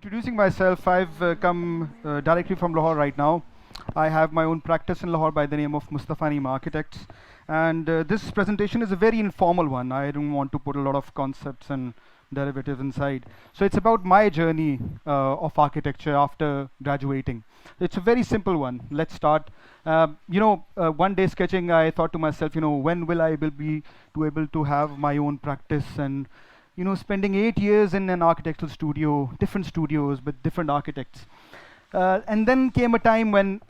introducing myself, I've come directly from Lahore right now. I have my own practice in Lahore by the name of Mustafa Naeem Architects. And this presentation is a very informal one. I don't want to put a lot of concepts and derivatives inside. So it's about my journey of architecture after graduating. It's a very simple one. Let's start. One day sketching, I thought to myself, when will I be able to have my own practice and spending 8 years in an architectural studio, different studios with different architects. And then came a time when,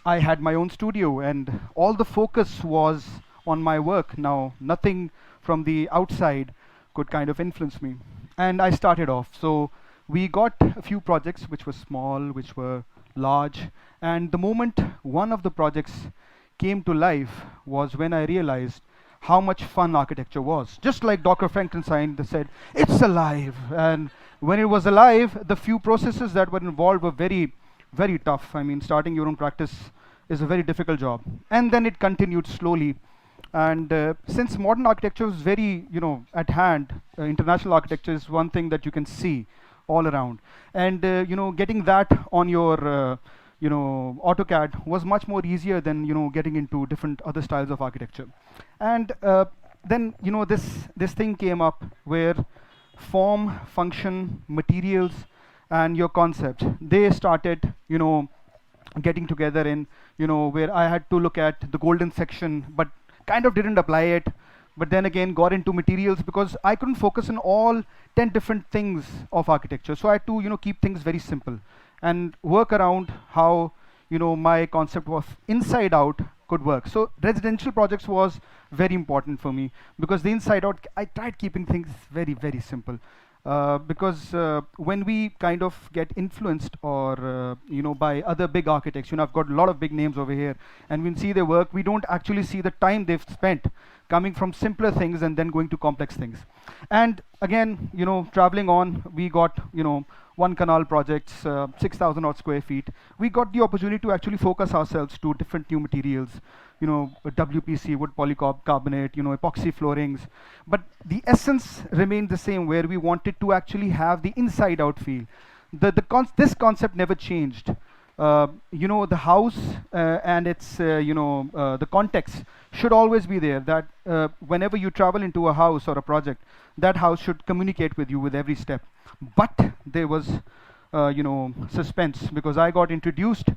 I had my own studio and all the focus was on my work. Now, nothing from the outside could kind of influence me. And I started off. So we got a few projects which were small, which were large. And the moment one of the projects came to life was when I realized how much fun architecture was. Just like Dr. Frankenstein said, it's alive. And when it was alive, the few processes that were involved were very, very tough. I mean, starting your own practice is a very difficult job. And then it continued slowly. And since modern architecture is very, at hand, international architecture is one thing that you can see all around. And, getting that on your AutoCAD was much more easier than getting into different other styles of architecture. And then this thing came up where form, function, materials, and your concept, they started getting together in where I had to look at the golden section, but kind of didn't apply it. But then again got into materials because I couldn't focus on all 10 different things of architecture. So I had to keep things very simple and work around how my concept was inside out could work. So residential projects was very important for me because the inside out, I tried keeping things very, very simple. Because when we kind of get influenced or by other big architects, I've got a lot of big names over here, and we see their work, we don't actually see the time they've spent coming from simpler things and then going to complex things. And again, traveling on, we got one canal projects, 6,000 odd square feet. We got the opportunity to actually focus ourselves to different new materials, WPC, wood polycarbonate, epoxy floorings. But the essence remained the same, where we wanted to actually have the inside out feel. This concept never changed. The house and its, the context should always be there, that whenever you travel into a house or a project, that house should communicate with you with every step. But there was, suspense, because I got introduced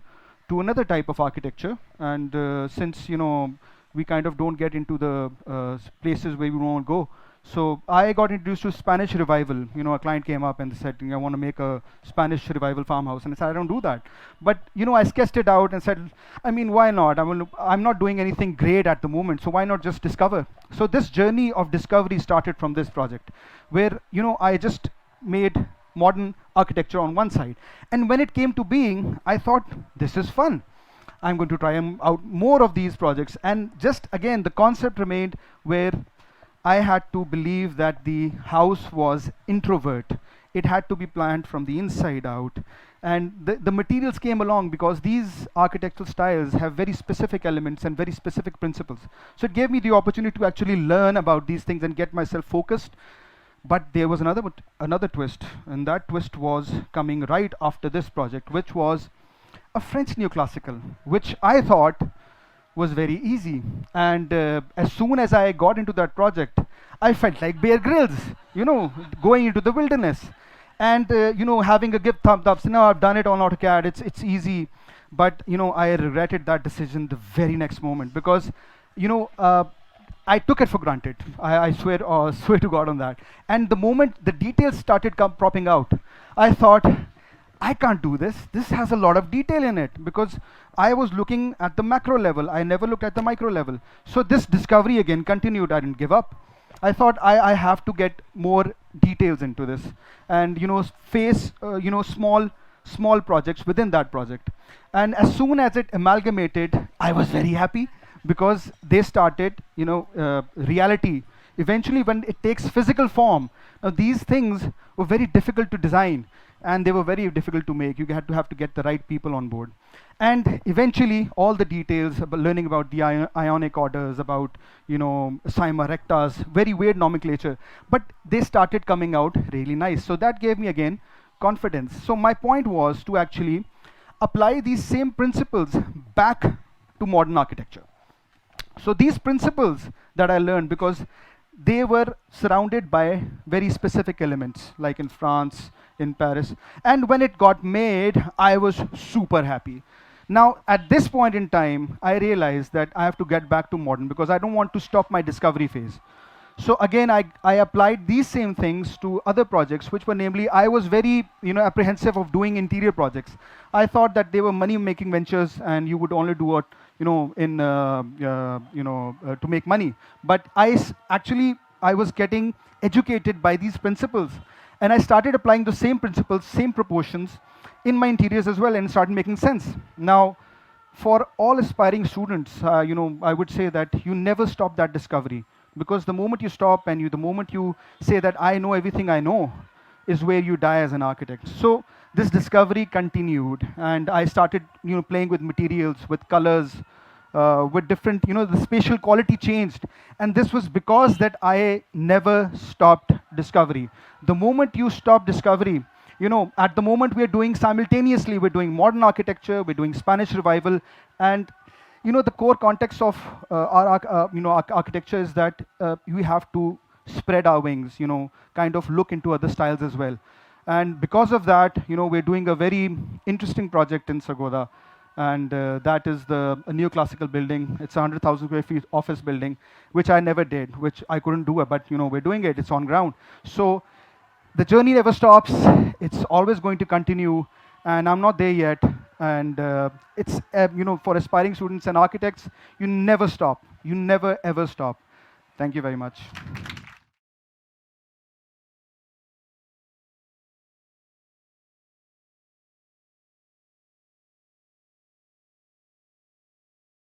to another type of architecture. And since, we kind of don't get into the places where we want to go, so I got introduced to Spanish revival. A client came up and said, I want to make a Spanish revival farmhouse. And I said, I don't do that. But, I sketched it out and said, I mean, why not? I'm not doing anything great at the moment, so why not just discover? So this journey of discovery started from this project, where, I just made modern architecture on one side. And when it came to being, I thought, this is fun. I'm going to try out more of these projects. And just again, the concept remained where I had to believe that the house was introvert. It had to be planned from the inside out. And the materials came along because these architectural styles have very specific elements and very specific principles. So it gave me the opportunity to actually learn about these things and get myself focused. But there was another twist, and that twist was coming right after this project, which was a French neoclassical, which I thought was very easy. And as soon as I got into that project, I felt like Bear Grylls, going into the wilderness. And, having a give thumbs up, so now I've done it on AutoCAD, it's easy. But, I regretted that decision the very next moment because, I took it for granted. I swear to God on that. And the moment the details started popping out, I thought, I can't do this. This has a lot of detail in it, because I was looking at the macro level. I never looked at the micro level. So this discovery again continued. I didn't give up. I thought I have to get more details into this and, face, small projects within that project. And as soon as it amalgamated, I was very happy because they started, reality. Eventually, when it takes physical form, now these things were very difficult to design. And they were very difficult to make. You had to get the right people on board. And eventually, all the details, learning about the ionic orders, about, cyma rectas, very weird nomenclature. But they started coming out really nice. So that gave me, again, confidence. So my point was to actually apply these same principles back to modern architecture. So these principles that I learned, because they were surrounded by very specific elements, like in France, in Paris. And when it got made, I was super happy. Now, at this point in time, I realized that I have to get back to modern because I don't want to stop my discovery phase. So again, I applied these same things to other projects, which were namely, I was very apprehensive of doing interior projects. I thought that they were money-making ventures, and you would only do it to make money. But actually I was getting educated by these principles, and I started applying the same principles, same proportions, in my interiors as well, and started making sense. Now, for all aspiring students, I would say that you never stop that discovery, because the moment you stop and the moment you say that I know everything I know, is where you die as an architect. So this discovery continued, and I started, playing with materials, with colors, with different, the spatial quality changed, and this was because that I never stopped discovery. The moment you stop discovery, at the moment we are doing simultaneously, we're doing modern architecture, we're doing Spanish revival, and the core context of our architecture is that we have to spread our wings, kind of look into other styles as well. And because of that, we're doing a very interesting project in Sargodha, and that is a neoclassical building. It's a 100,000 square feet office building, which I never did, which I couldn't do it, but we're doing it. It's on ground. So the journey never stops. It's always going to continue, and I'm not there yet. And it's for aspiring students and architects, you never stop. You never ever stop. Thank you very much.